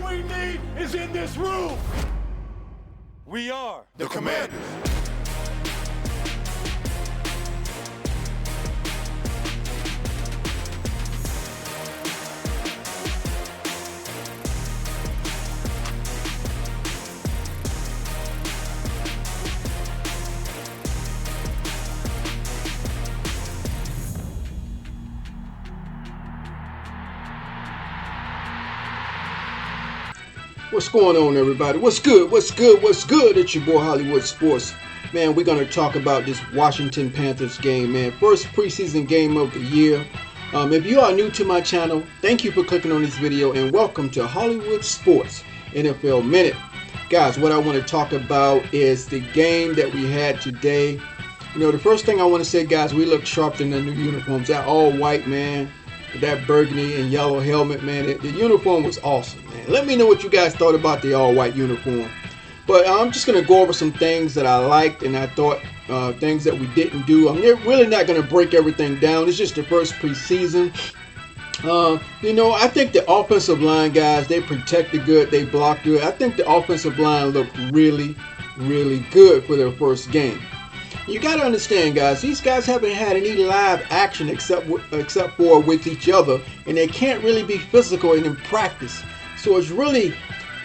we need is in this room. We are The Commanders. What's going on, everybody? What's good? What's good? What's good? It's your boy Hollywood Sports. Man, we're going to talk about this Washington Panthers game, man. First preseason game of the year. If you are new to my channel, thank you for clicking on this video and welcome to Hollywood Sports NFL Minute. Guys, what I want to talk about is the game that we had today. You know, the first thing I want to say, guys, we look sharp in the new uniforms. That all white, man. That burgundy and yellow helmet, man, the uniform was awesome, man. Let me know what you guys thought about the all-white uniform. But I'm just going to go over some things that I liked and I thought things that we didn't do. I'm really not going to break everything down. It's just the first preseason. You know, I think the offensive line, guys, they protected good. They blocked good. I think the offensive line looked really, really good for their first game. You got to understand, guys, these guys haven't had any live action except for with each other, and they can't really be physical and in practice. So it's really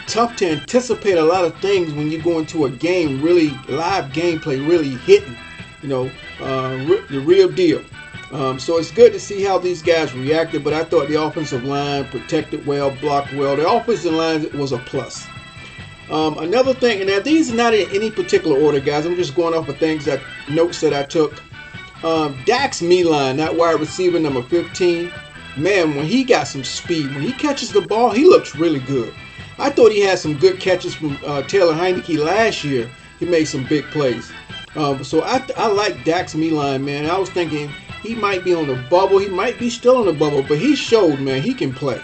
tough to anticipate a lot of things when you go into a game, really live gameplay, really hitting, you know, the real deal. So it's good to see how these guys reacted, but I thought the offensive line protected well, blocked well. The offensive line was a plus. Another thing, and now these are not in any particular order, guys. I'm just going off of notes that I took. Dax Meline, that wide receiver number 15, man, when he got some speed, when he catches the ball, he looks really good. I thought he had some good catches from Taylor Heineke last year. He made some big plays. So I like Dax Meline, man. I was thinking he might be on the bubble. He might be still on the bubble, but he showed, man, he can play.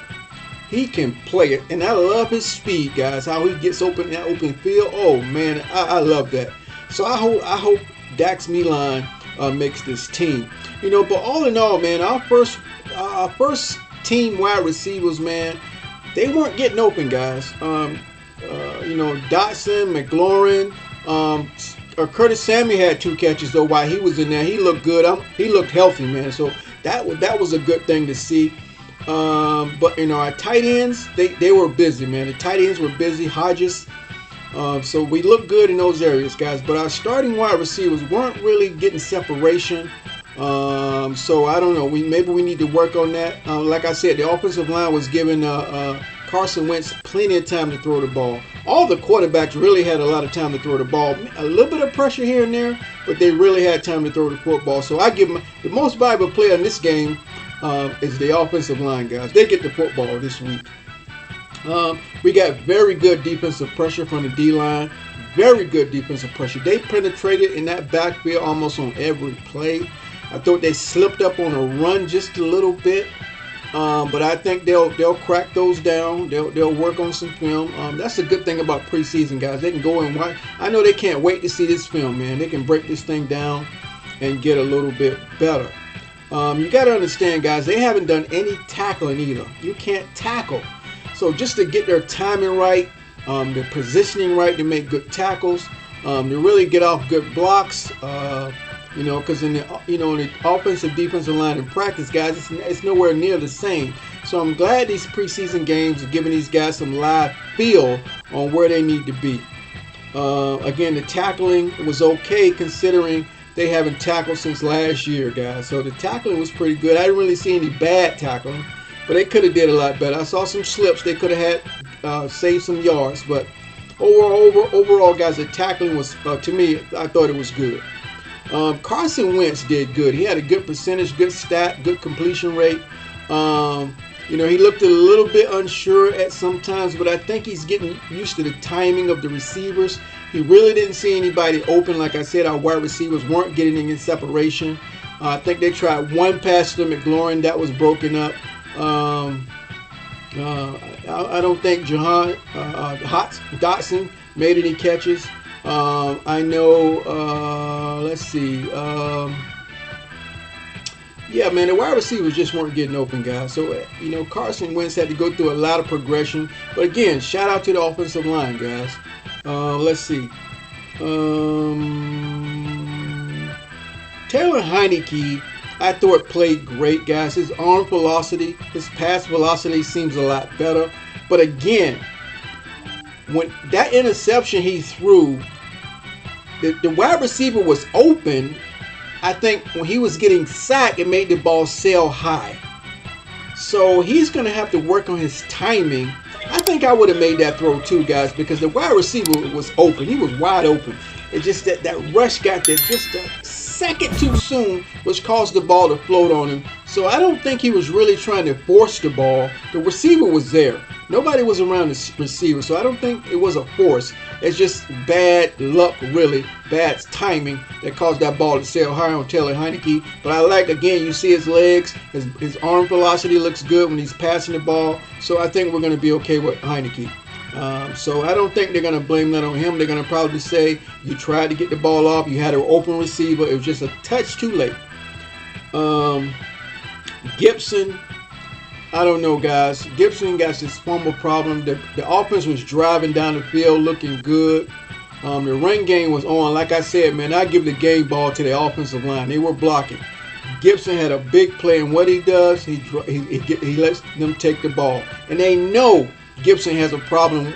He can play it, and I love his speed, guys. How he gets open in that open field. Oh man, I love that. So I hope Dax Meline makes this team. You know, but all in all, man, our first team wide receivers, man, they weren't getting open, guys. You know, Dotson, McLaurin, Curtis Samuel had 2 catches though while he was in there. He looked good. He looked healthy, man. So that was a good thing to see. But you know, our tight ends, they were busy, man. The tight ends were busy. Hodges. So we look good in those areas, guys. But our starting wide receivers weren't really getting separation. So I don't know. Maybe we need to work on that. Like I said, the offensive line was giving Carson Wentz plenty of time to throw the ball. All the quarterbacks really had a lot of time to throw the ball. A little bit of pressure here and there, but they really had time to throw the football. So I give them the most valuable player in this game. Is the offensive line, guys. They get the football this week. We got very good defensive pressure from the D-line. Very good defensive pressure. They penetrated in that backfield almost on every play. I thought they slipped up on a run just a little bit. But I think they'll crack those down. They'll work on some film. That's the good thing about preseason, guys. They can go and watch. I know they can't wait to see this film, man. They can break this thing down and get a little bit better. You got to understand, guys, they haven't done any tackling either. You can't tackle. So just to get their timing right, their positioning right to make good tackles, to really get off good blocks, you know, because in the offensive defensive line in practice, guys, it's nowhere near the same. So I'm glad these preseason games are giving these guys some live feel on where they need to be. Again, the tackling was okay considering they haven't tackled since last year, guys. So the tackling was pretty good. I didn't really see any bad tackling, but they could have did a lot better. I saw some slips. They could have had saved some yards, but overall, guys, the tackling was, to me, I thought it was good. Carson Wentz did good. He had a good percentage, good stat, good completion rate. You know, he looked a little bit unsure at some times, but I think he's getting used to the timing of the receivers. He really didn't see anybody open. Like I said, our wide receivers weren't getting any separation. I think they tried one pass to McLaurin that was broken up. I don't think Dotson made any catches. I know, let's see. yeah, man, the wide receivers just weren't getting open, guys. So, Carson Wentz had to go through a lot of progression. But again, shout out to the offensive line, guys. Let's see. Taylor Heineke, I thought played great, guys. His arm velocity, his pass velocity seems a lot better. But again, when that interception he threw, the wide receiver was open. I think when he was getting sacked, it made the ball sail high. So he's going to have to work on his timing. I think I would have made that throw too, guys, because the wide receiver was open. He was wide open. It's just that rush got there just a second too soon, which caused the ball to float on him. So I don't think he was really trying to force the ball. The receiver was there. Nobody was around the receiver, so I don't think it was a force. It's just bad luck, really, bad timing that caused that ball to sail high on Taylor Heineke. But I like, again, you see his legs, his arm velocity looks good when he's passing the ball. So I think we're going to be okay with Heineke. So I don't think they're going to blame that on him. They're going to probably say, you tried to get the ball off, you had an open receiver, it was just a touch too late. Gibson, I don't know, guys. Gibson got this fumble problem. The offense was driving down the field looking good. The run game was on. Like I said, man, I give the game ball to the offensive line. They were blocking. Gibson had a big play, and what he does, he lets them take the ball. And they know Gibson has a problem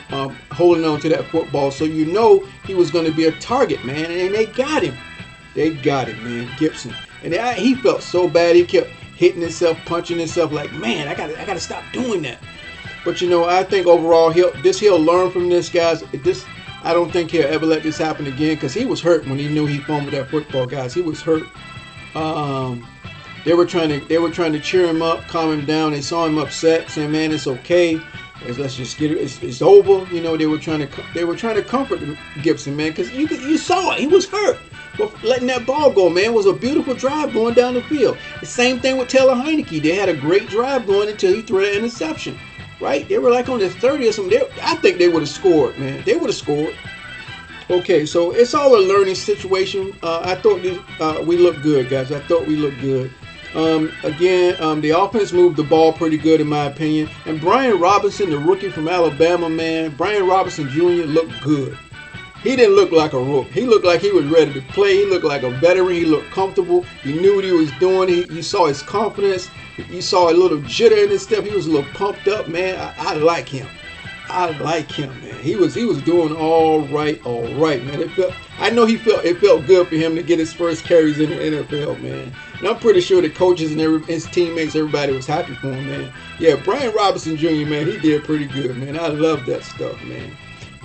holding on to that football, so you know he was going to be a target, man. And they got him. They got him, man, Gibson. And he felt so bad. He kept hitting himself, punching himself like, man, I gotta stop doing that. But I think overall he'll learn from this, guys. I don't think he'll ever let this happen again, because he was hurt when he knew he fumbled that football, guys. He was hurt. They were trying to cheer him up, calm him down. They saw him upset, saying, man, it's okay. Let's just get it. It's over. They were trying to comfort Gibson, man, because you saw it. He was hurt. But letting that ball go, man, was a beautiful drive going down the field. The same thing with Taylor Heineke. They had a great drive going until he threw that interception, right? They were like on the 30 or something. I think they would have scored, man. They would have scored. Okay, so it's all a learning situation. I thought we looked good, guys. I thought we looked good. The offense moved the ball pretty good, in my opinion. And Brian Robinson, the rookie from Alabama, man, Brian Robinson Jr. looked good. He didn't look like a rookie. He looked like he was ready to play. He looked like a veteran. He looked comfortable. He knew what he was doing. You saw his confidence. You saw a little jitter in his step. He was a little pumped up, man. I like him. I like him, man. He was doing all right, man. It felt good for him to get his first carries in the NFL, man. And I'm pretty sure the coaches and his teammates, everybody was happy for him, man. Yeah, Brian Robinson Jr., man, he did pretty good, man. I love that stuff, man.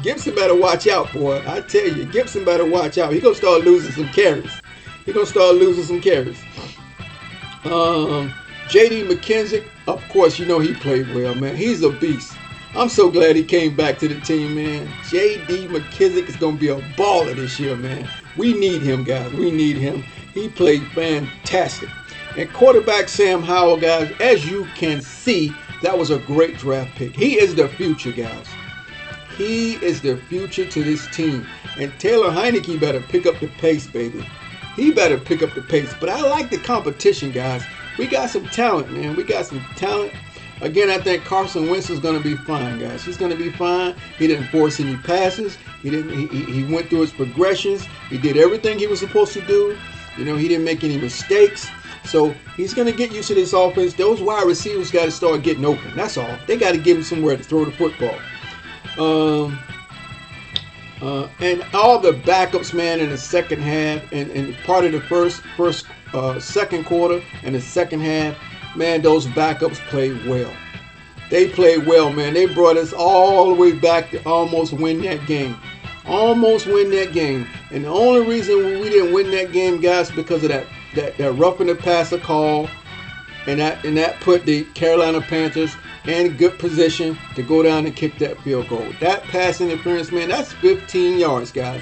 Gibson better watch out, boy. I tell you, Gibson better watch out. He's going to start losing some carries. J.D. McKissick, of course, he played well, man. He's a beast. I'm so glad he came back to the team, man. J.D. McKissick is going to be a baller this year, man. We need him, guys. We need him. He played fantastic. And quarterback Sam Howell, guys, as you can see, that was a great draft pick. He is the future, guys. He is the future to this team. And Taylor Heineke better pick up the pace, baby. He better pick up the pace. But I like the competition, guys. We got some talent, man. We got some talent. Again, I think Carson Wentz is going to be fine, guys. He's going to be fine. He didn't force any passes. He went through his progressions. He did everything he was supposed to do. He didn't make any mistakes. So he's going to get used to this offense. Those wide receivers got to start getting open. That's all. They got to give him somewhere to throw the football. And all the backups, man, in the second half and part of the second quarter and the second half, man, those backups played well. They played well, man. They brought us all the way back to almost win that game. And the only reason we didn't win that game, guys, because of that roughing the passer call, and that put the Carolina Panthers in good position to go down and kick that field goal. That pass interference, man, that's 15 yards, guys.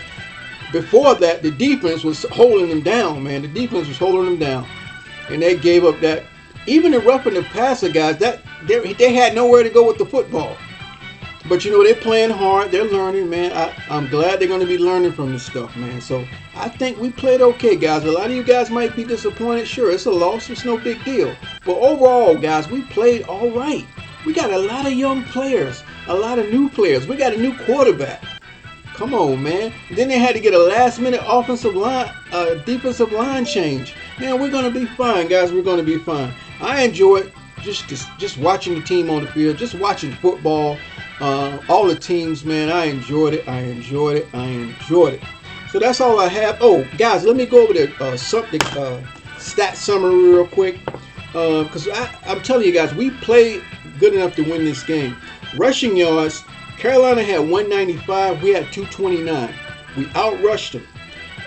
Before that, the defense was holding them down, man. And they gave up that. Even the roughing the passer, guys, that they had nowhere to go with the football. But you know, they're playing hard. They're learning, man. I'm glad they're going to be learning from this stuff, man. So I think we played okay, guys. A lot of you guys might be disappointed. Sure, it's a loss. It's no big deal. But overall, guys, we played all right. We got a lot of young players, a lot of new players. We got a new quarterback. Come on, man. Then they had to get a last-minute offensive line, defensive line change. Man, we're going to be fine, guys. We're going to be fine. I enjoyed just watching the team on the field, just watching football. All the teams, man, I enjoyed it. I enjoyed it. I enjoyed it. So that's all I have. Oh, guys, let me go over the stat summary real quick. Because I'm telling you guys, we played good enough to win this game. Rushing yards, Carolina had 195. We had 229. We outrushed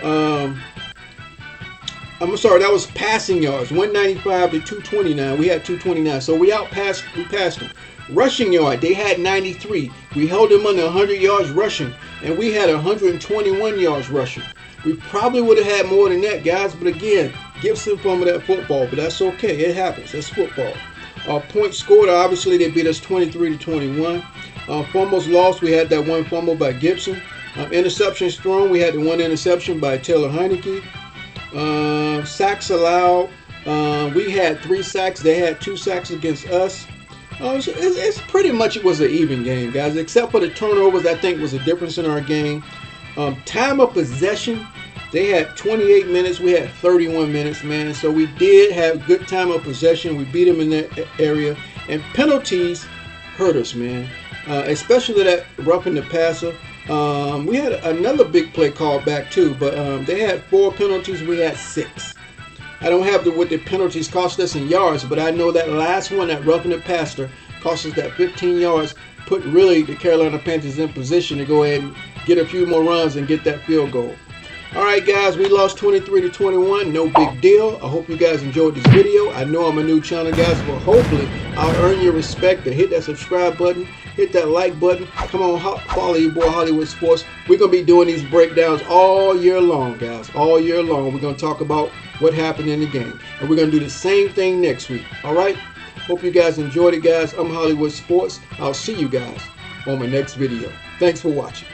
them. I'm sorry, that was passing yards. 195 to 229. We had 229. So we passed them. Rushing yard, they had 93. We held them under 100 yards rushing, and we had 121 yards rushing. We probably would have had more than that, guys, but again, Gibson fumbled that football, but that's okay. It happens. That's football. Points scored, obviously, they beat us 23 to 21. Fumbles lost, we had that one fumble by Gibson. Interceptions thrown, we had the one interception by Taylor Heineke. Sacks allowed, we had 3 sacks. They had 2 sacks against us. It's pretty much, it was an even game, guys, except for the turnovers. I think was a difference in our game. Time of possession, they had 28 minutes. We had 31 minutes, man. So we did have good time of possession. We beat them in that area. And penalties hurt us, man, especially that roughing the passer. We had another big play called back too, but they had 4 penalties. We had 6. I don't have what the penalties cost us in yards, but I know that last one, that roughing the passer, cost us that 15 yards, put really the Carolina Panthers in position to go ahead and get a few more runs and get that field goal. All right, guys, we lost 23 to 21. No big deal. I hope you guys enjoyed this video. I know I'm a new channel, guys, but hopefully I'll earn your respect. Hit that subscribe button. Hit that like button. Come on, follow your boy Hollywood Sports. We're going to be doing these breakdowns all year long, guys. All year long. We're going to talk about what happened in the game. And we're going to do the same thing next week. All right? Hope you guys enjoyed it, guys. I'm Hollywood Sports. I'll see you guys on my next video. Thanks for watching.